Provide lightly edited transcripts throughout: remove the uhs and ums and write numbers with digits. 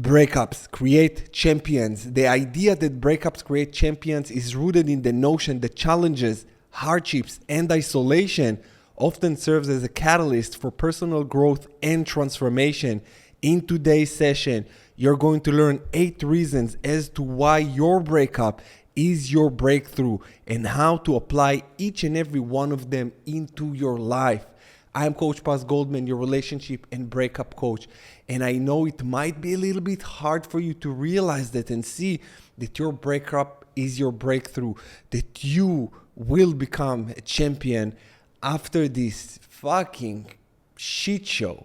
Breakups create champions. The idea that breakups create champions is rooted in the notion that challenges, hardships, and isolation often serves as a catalyst for personal growth and transformation. In today's session, you're going to learn 8 reasons as to why your breakup is your breakthrough and how to apply each and every one of them into your life. I'm Coach Goldman, your relationship and breakup coach. And I know it might be a little bit hard for you to realize that and see that your breakup is your breakthrough, that you will become a champion after this fucking shit show.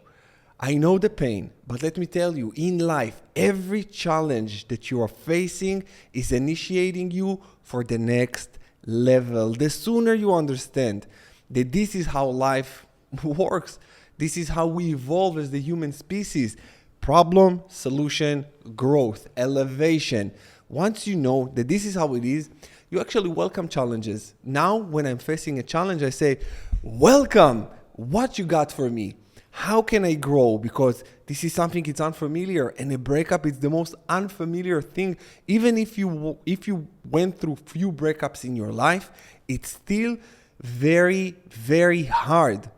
I know the pain, but let me tell you, in life, every challenge that you are facing is initiating you for the next level. The sooner you understand that this is how life works, this is how we evolve as the human species: problem, solution, growth, elevation. Once you know that this is how it is, you actually welcome challenges. Now, when I'm facing a challenge, I say, welcome, what you got for me? How can I grow? Because this is something, it's unfamiliar, and a breakup is the most unfamiliar thing. Even if you went through few breakups in your life, it's still very, very hard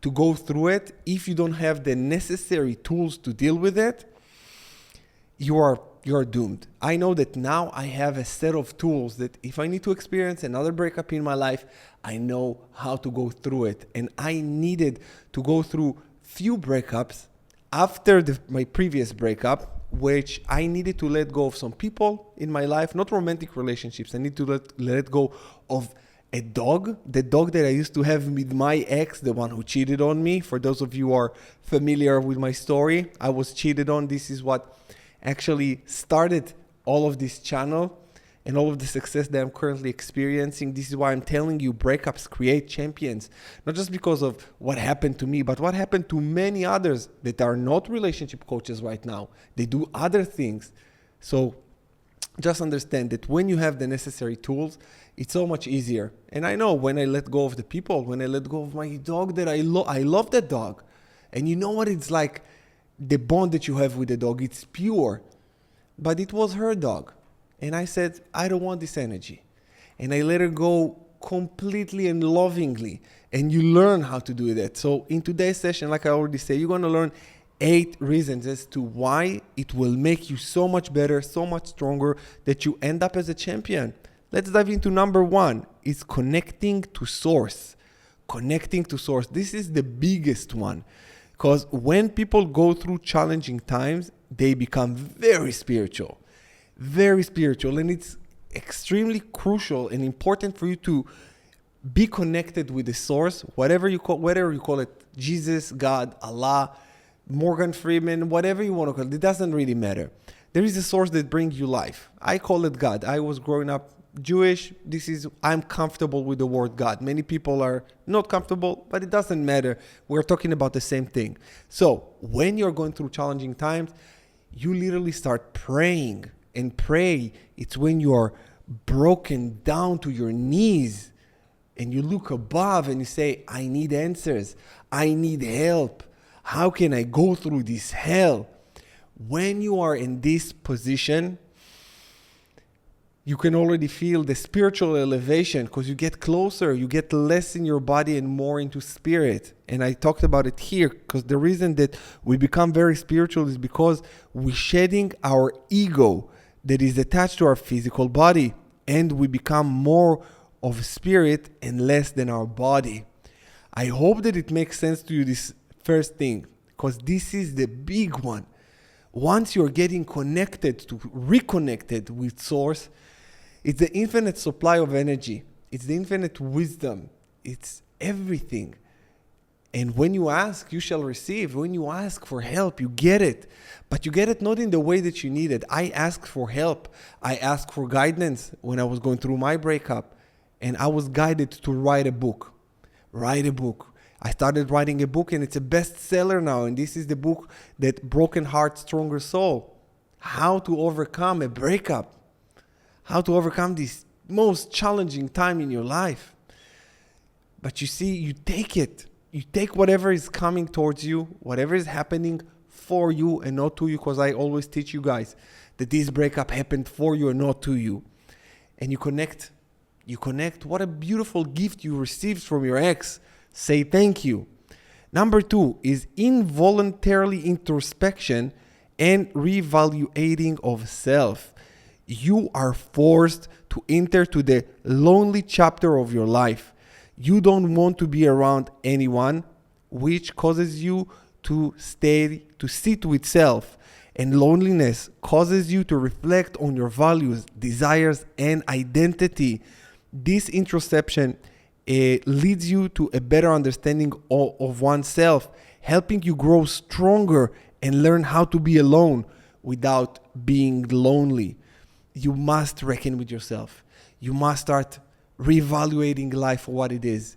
to go through it. If you don't have the necessary tools to deal with it, you're doomed. I know that now I have a set of tools that if I need to experience another breakup in my life, I know how to go through it. And I needed to go through few breakups after my previous breakup, which I needed to let go of some people in my life, not romantic relationships. I need to let go of a dog, the dog that I used to have with my ex, the one who cheated on me. For those of you who are familiar with my story, I was cheated on. This is what actually started all of this channel and all of the success that I'm currently experiencing. This is why I'm telling you, breakups create champions, not just because of what happened to me, but what happened to many others that are not relationship coaches right now. They do other things. So just understand that when you have the necessary tools, it's so much easier. And I know when I let go of the people, when I let go of my dog that I love that dog. And you know what it's like, the bond that you have with the dog, it's pure. But it was her dog. And I said, I don't want this energy. And I let her go completely and lovingly. And you learn how to do that. So in today's session, like I already said, you're going to learn 8 reasons as to why it will make you so much better, so much stronger, that you end up as a champion. Let's dive into number 1. It's connecting to source. Connecting to source. This is the biggest one. Because when people go through challenging times, they become very spiritual. Very spiritual. And it's extremely crucial and important for you to be connected with the source, whatever you call it, Jesus, God, Allah, Morgan Freeman, whatever you want to call it. It doesn't really matter. There is a source that brings you life. I call it God. I was growing up Jewish. I'm comfortable with the word God. Many people are not comfortable, but it doesn't matter. We're talking about the same thing. So when you're going through challenging times, you literally start praying. And pray, it's when you are broken down to your knees and you look above and you say, I need answers. I need help. How can I go through this hell? When you are in this position, you can already feel the spiritual elevation because you get closer, you get less in your body and more into spirit. And I talked about it here because the reason that we become very spiritual is because we're shedding our ego that is attached to our physical body, and we become more of spirit and less than our body. I hope that it makes sense to you, this first thing, because this is the big one. Once you're getting reconnected with source, it's the infinite supply of energy. It's the infinite wisdom. It's everything. And when you ask, you shall receive. When you ask for help, you get it. But you get it not in the way that you need it. I asked for help. I asked for guidance when I was going through my breakup. And I was guided to write a book. I started writing a book, and it's a bestseller now. And this is the book that Broken Heart, Stronger Soul. How to overcome a breakup. How to overcome this most challenging time in your life. But you see, you take it. You take whatever is coming towards you, whatever is happening, for you and not to you, because I always teach you guys that this breakup happened for you and not to you. And you connect. What a beautiful gift you received from your ex. Say thank you. Number 2 is involuntarily introspection and reevaluating of self. You are forced to enter to the lonely chapter of your life. You don't want to be around anyone, which causes you to sit with self. And loneliness causes you to reflect on your values, desires, and identity. This introspection leads you to a better understanding of oneself, helping you grow stronger and learn how to be alone without being lonely. You must reckon with yourself. You must start reevaluating life for what it is.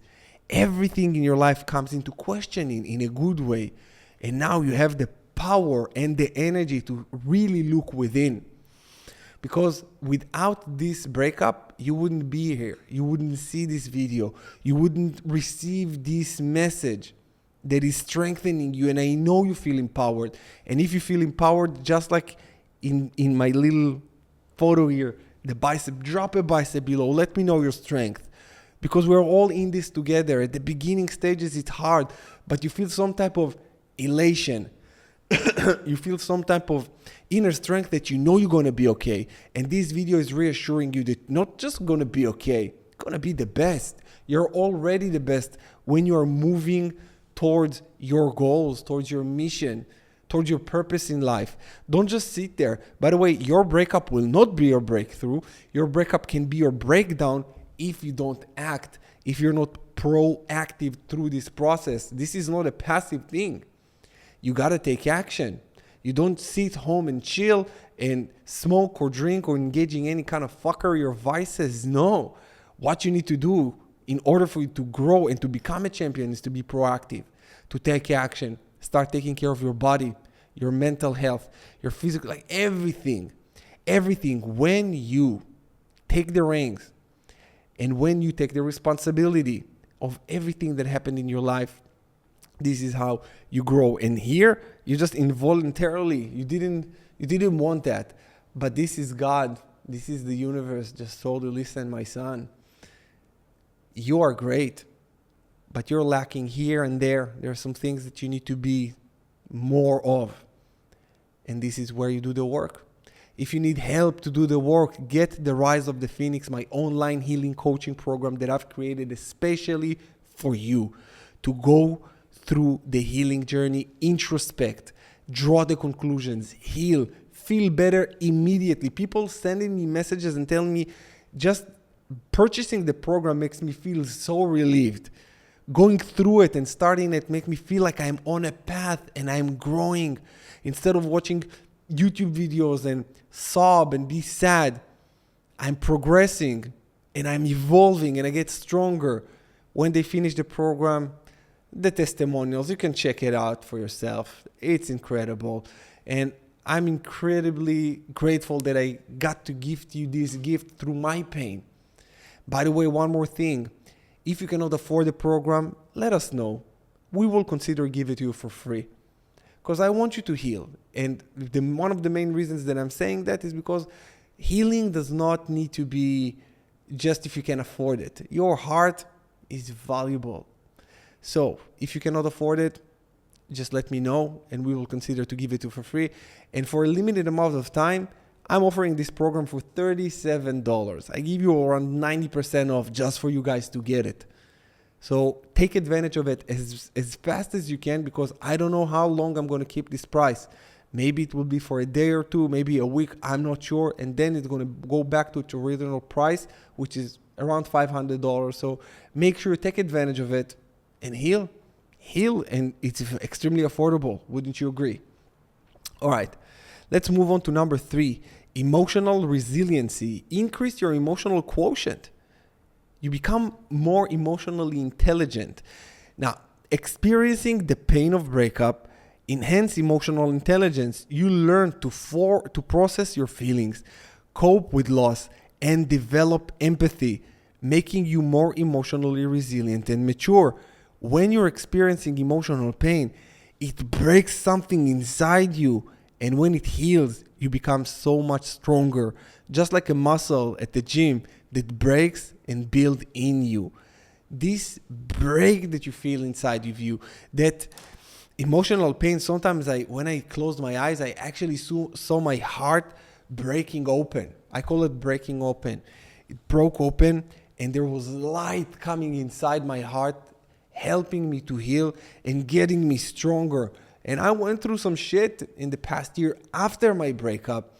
Everything in your life comes into questioning in a good way. And now you have the power and the energy to really look within. Because without this breakup, you wouldn't be here. You wouldn't see this video. You wouldn't receive this message that is strengthening you. And I know you feel empowered. And if you feel empowered, just like in my little photo here, the bicep, drop a bicep below. Let me know your strength. Because we're all in this together. At the beginning stages, it's hard. But you feel some type of elation. You feel some type of inner strength that you know you're going to be okay. And this video is reassuring you that not just going to be okay, you're going to be the best. You're already the best when you are moving towards your goals, towards your mission, towards your purpose in life. Don't just sit there. By the way, your breakup will not be your breakthrough. Your breakup can be your breakdown if you don't act, if you're not proactive through this process. This is not a passive thing. You got to take action. You don't sit home and chill and smoke or drink or engage in any kind of fuckery or vices. No. What you need to do in order for you to grow and to become a champion is to be proactive, to take action, start taking care of your body, your mental health, your physical, like everything. Everything. When you take the reins and when you take the responsibility of everything that happened in your life, this is how you grow. And here, you just involuntarily, you didn't want that. But this is God. This is the universe just told you, listen, my son, you are great, but you're lacking here and there. There are some things that you need to be more of. And this is where you do the work. If you need help to do the work, get the Rise of the Phoenix, my online healing coaching program that I've created especially for you to go through the healing journey, introspect, draw the conclusions, heal, feel better immediately. People sending me messages and telling me just purchasing the program makes me feel so relieved. Going through it and starting it make me feel like I'm on a path and I'm growing. Instead of watching YouTube videos and sob and be sad, I'm progressing and I'm evolving and I get stronger. When they finish the program, the testimonials, you can check it out for yourself. It's incredible. And I'm incredibly grateful that I got to gift you this gift through my pain. By the way, one more thing. If you cannot afford the program, let us know. We will consider giving it to you for free. Because I want you to heal. And one of the main reasons that I'm saying that is because healing does not need to be just if you can afford it. Your heart is valuable. So if you cannot afford it, just let me know and we will consider to give it to you for free. And for a limited amount of time, I'm offering this program for $37. I give you around 90% off just for you guys to get it. So take advantage of it as fast as you can, because I don't know how long I'm going to keep this price. Maybe it will be for a day or two, maybe a week, I'm not sure. And then it's going to go back to its original price, which is around $500. So make sure you take advantage of it and heal. And it's extremely affordable. Wouldn't you agree? All right, let's move on to number 3, emotional resiliency. Increase your emotional quotient. You become more emotionally intelligent. Now, experiencing the pain of breakup enhance emotional intelligence. You learn to process your feelings, cope with loss, and develop empathy, making you more emotionally resilient and mature. When you're experiencing emotional pain, It breaks something inside you. And when it heals, you become so much stronger. Just like a muscle at the gym that breaks and builds in you. This break that you feel inside of you, that emotional pain, sometimes when I closed my eyes, I actually saw my heart breaking open. I call it breaking open. It broke open and there was light coming inside my heart, helping me to heal and getting me stronger. And I went through some shit in the past year after my breakup.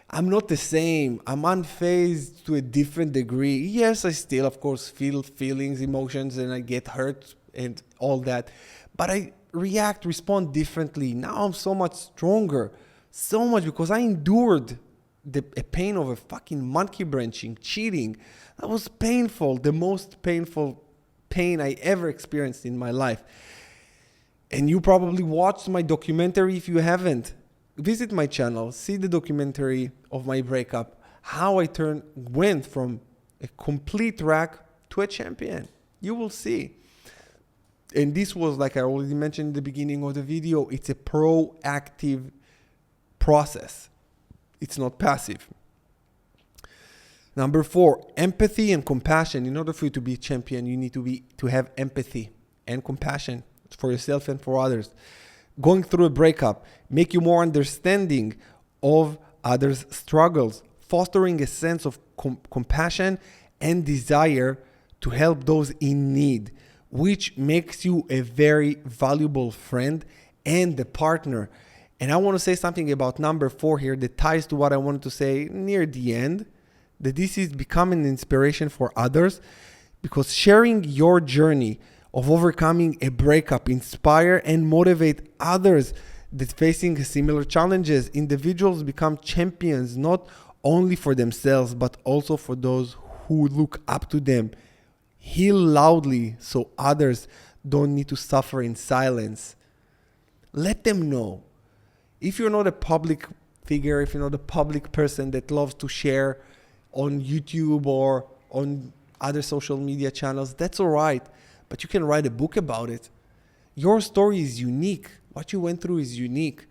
I'm not the same. I'm unfazed to a different degree. Yes, I still, of course, feel feelings, emotions, and I get hurt and all that. But I respond differently. Now I'm so much stronger. So much because I endured the pain of a fucking monkey branching, cheating. That was painful. The most painful pain I ever experienced in my life. And you probably watched my documentary if you haven't. Visit my channel, see the documentary of my breakup, how I went from a complete wreck to a champion. You will see. And this was, like I already mentioned in the beginning of the video, it's a proactive process. It's not passive. Number 4, empathy and compassion. In order for you to be a champion, you need to have empathy and compassion for yourself and for others. Going through a breakup make you more understanding of others' struggles, fostering a sense of compassion and desire to help those in need, which makes you a very valuable friend and a partner. And I want to say something about number 4 here that ties to what I wanted to say near the end, that this is becoming an inspiration for others, because sharing your journey of overcoming a breakup inspire and motivate others that facing similar challenges. Individuals become champions not only for themselves but also for those who look up to them. Heal loudly so others don't need to suffer in silence. Let them know. If you're not a public figure, if you're not a public person that loves to share on YouTube or on other social media channels, that's all right. But you can write a book about it. Your story is unique. What you went through is unique.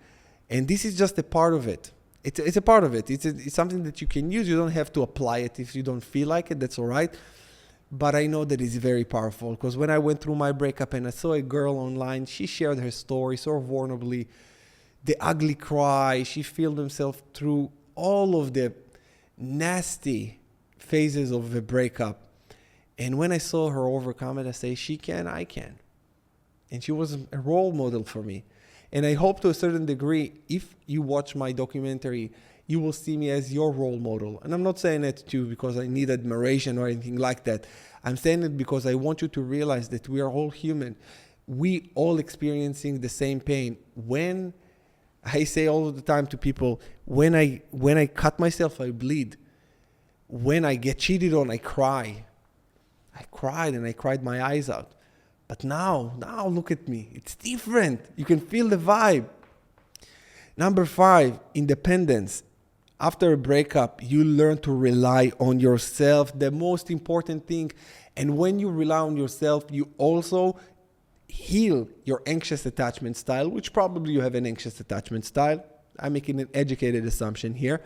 And this is just a part of it. It's a part of it. It's something that you can use. You don't have to apply it if you don't feel like it. That's all right. But I know that it's very powerful, because when I went through my breakup and I saw a girl online, she shared her story so vulnerably, the ugly cry, she felt herself through all of the nasty phases of the breakup. And when I saw her overcome it, I say, she can, I can. And she was a role model for me. And I hope to a certain degree, if you watch my documentary, you will see me as your role model. And I'm not saying it to you because I need admiration or anything like that. I'm saying it because I want you to realize that we are all human. We all experiencing the same pain. When I say all the time to people, when I cut myself, I bleed. When I get cheated on, I cry. I cried and I cried my eyes out. But now look at me. It's different. You can feel the vibe. Number 5, independence. After a breakup, you learn to rely on yourself, the most important thing. And when you rely on yourself, you also heal your anxious attachment style, which probably you have an anxious attachment style. I'm making an educated assumption here.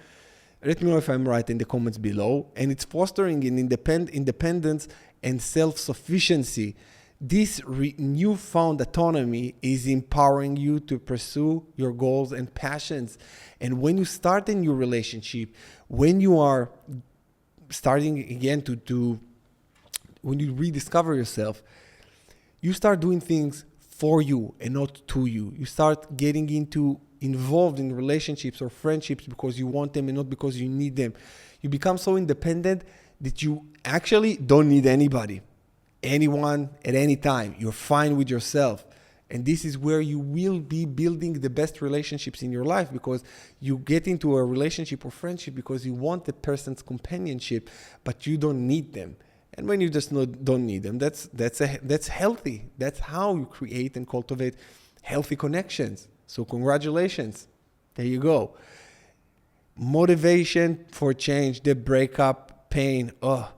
Let me know if I'm right in the comments below. And it's fostering an independence and self-sufficiency. This newfound autonomy is empowering you to pursue your goals and passions. And when you start a new relationship, when you are starting again when you rediscover yourself, you start doing things for you and not to you. You start getting involved in relationships or friendships because you want them and not because you need them. You become so independent that you actually don't need anyone at any time. You're fine with yourself. And this is where you will be building the best relationships in your life, because you get into a relationship or friendship because you want the person's companionship, but you don't need them. And when you just don't need them, that's healthy. That's how you create and cultivate healthy connections. So congratulations. There you go. Motivation for change, the breakup pain. Oh,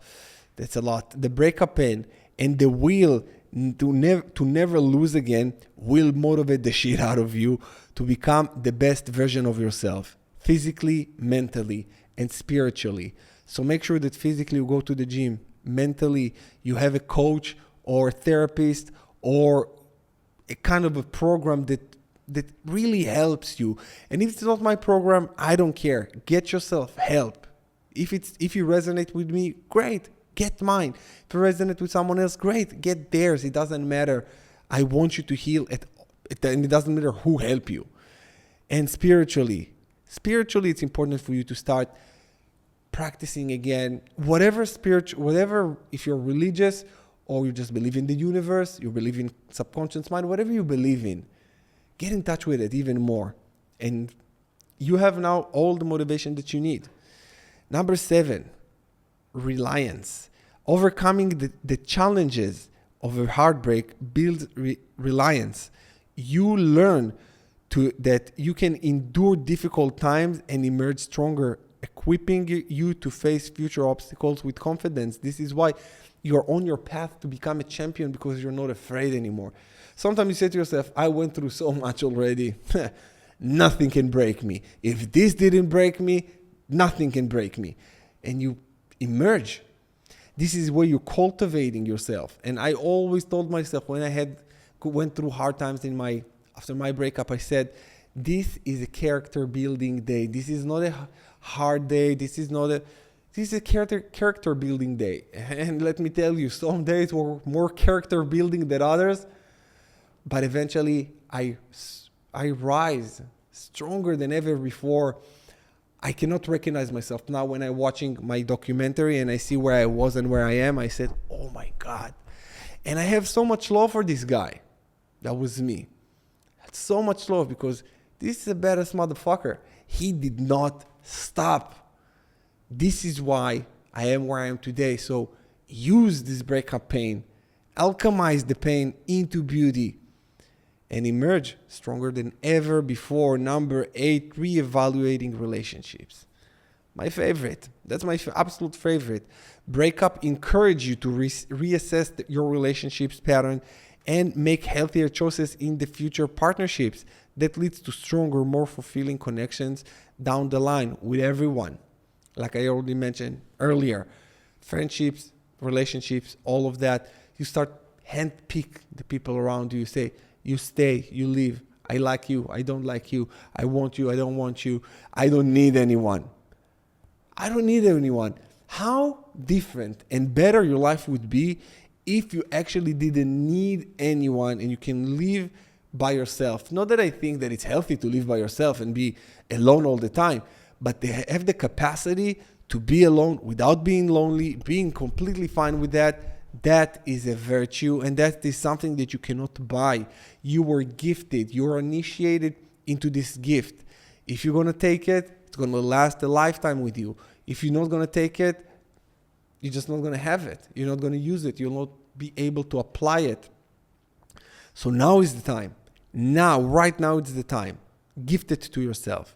that's a lot. The breakup pain and the will to never lose again will motivate the shit out of you to become the best version of yourself, physically, mentally, and spiritually. So make sure that physically you go to the gym, mentally you have a coach or a therapist or a kind of a program that really helps you. And if it's not my program, I don't care. Get yourself help. If you resonate with me, great, get mine. If you resonate with someone else, great, get theirs. It doesn't matter. I want you to heal and it doesn't matter who help you. And spiritually, it's important for you to start practicing again, whatever, if you're religious or you just believe in the universe, you believe in subconscious mind, whatever you believe in, get in touch with it even more. And you have now all the motivation that you need. Number 7, reliance. Overcoming the challenges of a heartbreak builds reliance. You learn that you can endure difficult times and emerge stronger, equipping you to face future obstacles with confidence. This is why you're on your path to become a champion, because you're not afraid anymore. Sometimes you say to yourself, I went through so much already. Nothing can break me. If this didn't break me, nothing can break me. And you emerge. This is where you're cultivating yourself. And I always told myself when I went through hard times after my breakup, I said, this is a character building day. This is not a hard day. This is a character building day. And let me tell you, some days were more character building than others. But eventually, I rise stronger than ever before. I cannot recognize myself now when I'm watching my documentary and I see where I was and where I am. I said, oh my God. And I have so much love for this guy. That was me. So much love, because this is a badass motherfucker. He did not stop. This is why I am where I am today. So use this breakup pain, alchemize the pain into beauty, and emerge stronger than ever before. Number 8, reevaluating relationships. My favorite. That's my absolute favorite. Breakup encourage you to reassess your relationships pattern and make healthier choices in the future partnerships. That leads to stronger, more fulfilling connections down the line with everyone. Like I already mentioned earlier, friendships, relationships, all of that. You start handpick the people around you. You say, you stay, you leave. I like you, I don't like you. I want you, I don't want you. I don't need anyone. I don't need anyone. How different and better your life would be if you actually didn't need anyone and you can live by yourself. Not that I think that it's healthy to live by yourself and be alone all the time, but they have the capacity to be alone without being lonely, being completely fine with that. That is a virtue, and that is something that you cannot buy. You were gifted. You're initiated into this gift. If you're going to take it, it's going to last a lifetime with you. If you're not going to take it, you're just not going to have it. You're not going to use it. You'll not be able to apply it. So now is the time. Right now it's the time. Gift it to yourself.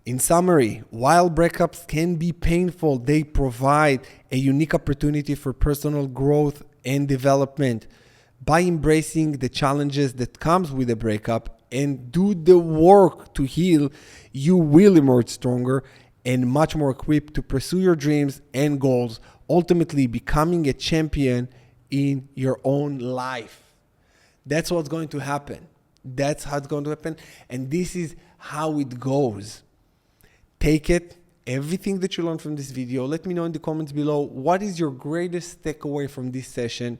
In summary, while breakups can be painful, they provide a unique opportunity for personal growth and development. By embracing the challenges that comes with a breakup and do the work to heal, you will emerge stronger and much more equipped to pursue your dreams and goals, ultimately becoming a champion in your own life. That's what's going to happen. That's how it's going to happen. And this is how it goes. Take it, everything that you learned from this video. Let me know in the comments below, what is your greatest takeaway from this session?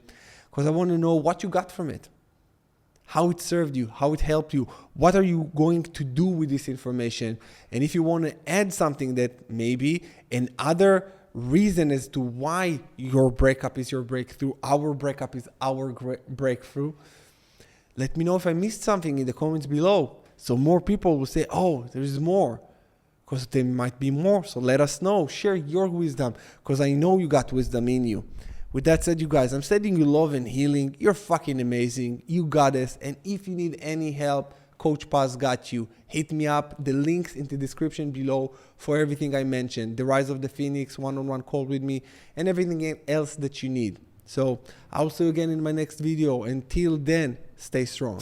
Because I want to know what you got from it. How it served you, how it helped you. What are you going to do with this information? And if you want to add something that maybe another reason as to why your breakup is your breakthrough, our breakup is our breakthrough, let me know if I missed something in the comments below. So more people will say, oh, there's more. Because there might be more. So let us know. Share your wisdom. Because I know you got wisdom in you. With that said, you guys, I'm sending you love and healing. You're fucking amazing. You got this. And if you need any help, Coach Paz got you. Hit me up. The links in the description below for everything I mentioned. The Rise of the Phoenix, one-on-one call with me, and everything else that you need. So I'll see you again in my next video. Until then, stay strong.